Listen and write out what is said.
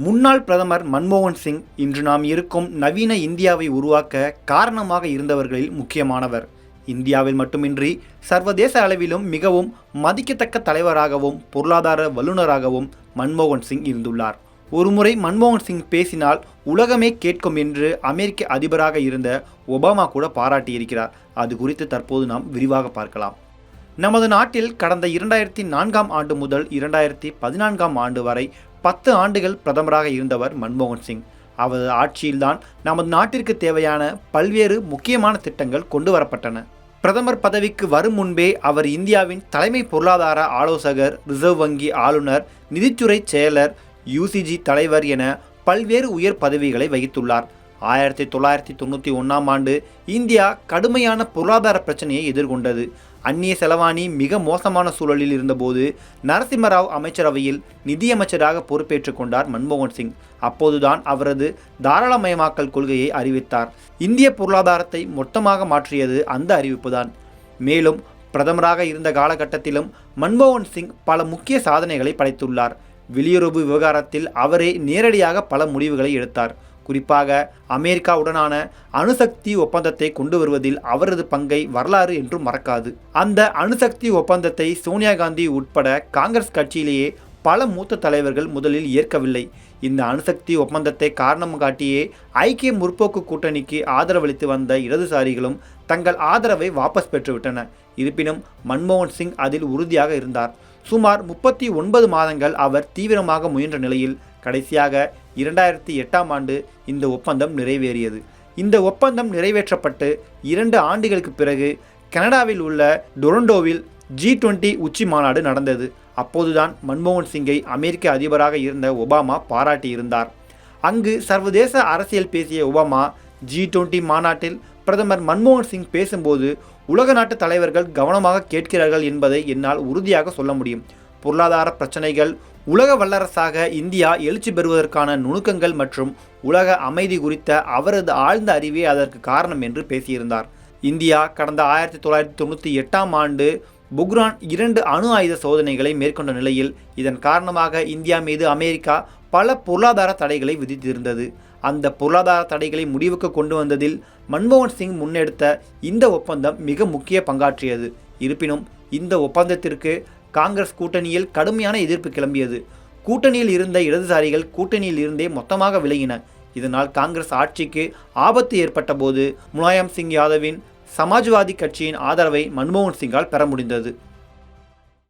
முன்னாள் பிரதமர் மன்மோகன் சிங் இன்று நாம் இருக்கும் நவீன இந்தியாவை உருவாக்க காரணமாக இருந்தவர்களில் முக்கியமானவர். இந்தியாவில் மட்டுமின்றி சர்வதேச அளவிலும் மிகவும் மதிக்கத்தக்க தலைவராகவும் பொருளாதார வல்லுநராகவும் மன்மோகன் சிங் இருந்துள்ளார். ஒருமுறை மன்மோகன் சிங் பேசினால் உலகமே கேட்கும் என்று அமெரிக்க அதிபராக இருந்த ஒபாமா கூட பாராட்டியிருக்கிறார். அது குறித்து தற்போது நாம் விரிவாக பார்க்கலாம். நமது நாட்டில் கடந்த 2004ஆம் ஆண்டு முதல் 2014ஆம் ஆண்டு வரை 10 ஆண்டுகள் பிரதமராக இருந்தவர் மன்மோகன் சிங். அவரது ஆட்சியில்தான் நமது நாட்டிற்கு தேவையான பல்வேறு முக்கியமான திட்டங்கள் கொண்டு வரப்பட்டன. பிரதமர் பதவிக்கு வரும் முன்பே அவர் இந்தியாவின் தலைமை பொருளாதார ஆலோசகர், ரிசர்வ் வங்கி ஆளுநர், நிதித்துறை செயலர், UCG தலைவர் என பல்வேறு உயர் பதவிகளை வகித்துள்ளார். 1991ஆம் ஆண்டு இந்தியா கடுமையான பொருளாதார பிரச்சனையை எதிர்கொண்டது. அந்நிய செலவாணி மிக மோசமான சூழலில் இருந்தபோது நரசிம்மராவ் அமைச்சரவையில் நிதியமைச்சராக பொறுப்பேற்றுக் கொண்டார் மன்மோகன் சிங். அப்போதுதான் அவரது தாராளமயமாக்கல் கொள்கையை அறிவித்தார். இந்திய பொருளாதாரத்தை மொத்தமாக மாற்றியது அந்த அறிவிப்புதான். மேலும் பிரதமராக இருந்த காலகட்டத்திலும் மன்மோகன் சிங் பல முக்கிய சாதனைகளை படைத்துள்ளார். வெளியுறவு விவகாரத்தில் அவரே நேரடியாக பல முடிவுகளை எடுத்தார். குறிப்பாக அமெரிக்காவுடனான அணுசக்தி ஒப்பந்தத்தை கொண்டு வருவதில் அவரது பங்கை வரலாறு என்றும் மறக்காது. அந்த அணுசக்தி ஒப்பந்தத்தை சோனியா காந்தி உட்பட காங்கிரஸ் கட்சியிலேயே பல மூத்த தலைவர்கள் முதலில் ஏற்கவில்லை. இந்த அணுசக்தி ஒப்பந்தத்தை காரணம் காட்டியே ஐக்கிய முற்போக்கு கூட்டணிக்கு ஆதரவளித்து வந்த இடதுசாரிகளும் தங்கள் ஆதரவை வாபஸ் பெற்றுவிட்டன. இருப்பினும் மன்மோகன் சிங் அதில் உறுதியாக இருந்தார். சுமார் 39 மாதங்கள் அவர் தீவிரமாக முயன்ற நிலையில் கடைசியாக 2008ஆம் ஆண்டு இந்த ஒப்பந்தம் நிறைவேறியது. இந்த ஒப்பந்தம் நிறைவேற்றப்பட்டு 2 ஆண்டுகளுக்கு பிறகு கனடாவில் உள்ள டொரண்டோவில் G20 உச்சி மாநாடு நடந்தது. அப்போதுதான் மன்மோகன் சிங்கை அமெரிக்க அதிபராக இருந்த ஒபாமா பாராட்டியிருந்தார். அங்கு சர்வதேச அரசியல் பேசிய ஒபாமா G20 மாநாட்டில் பிரதமர் மன்மோகன் சிங் பேசும்போது உலக நாட்டு தலைவர்கள் கவனமாக கேட்கிறார்கள் என்பதை என்னால் உறுதியாக சொல்ல முடியும். பொருளாதார பிரச்சனைகள், உலக வல்லரசாக இந்தியா எழுச்சி பெறுவதற்கான நுணுக்கங்கள் மற்றும் உலக அமைதி குறித்த அவரது ஆழ்ந்த அறிவே அதற்கு காரணம் என்று பேசியிருந்தார். இந்தியா கடந்த 1998ஆம் ஆண்டு புக்ரான் 2 அணு ஆயுத சோதனைகளை மேற்கொண்ட நிலையில் இதன் காரணமாக இந்தியா மீது அமெரிக்கா பல பொருளாதார தடைகளை விதித்திருந்தது. அந்த பொருளாதார தடைகளை முடிவுக்கு கொண்டு வந்ததில் மன்மோகன் சிங் முன்னெடுத்த இந்த ஒப்பந்தம் மிக முக்கிய பங்காற்றியது. இருப்பினும் இந்த ஒப்பந்தத்திற்கு காங்கிரஸ் கூட்டணியில் கடுமையான எதிர்ப்பு கிளம்பியது. கூட்டணியில் இருந்த இடதுசாரிகள் கூட்டணியில் இருந்தே மொத்தமாக விலகின. இதனால் காங்கிரஸ் ஆட்சிக்கு ஆபத்து ஏற்பட்ட போது முலாயம் சிங் யாதவின் சமாஜ்வாதி கட்சியின் ஆதரவை மன்மோகன் சிங்கால் பெற முடிந்தது.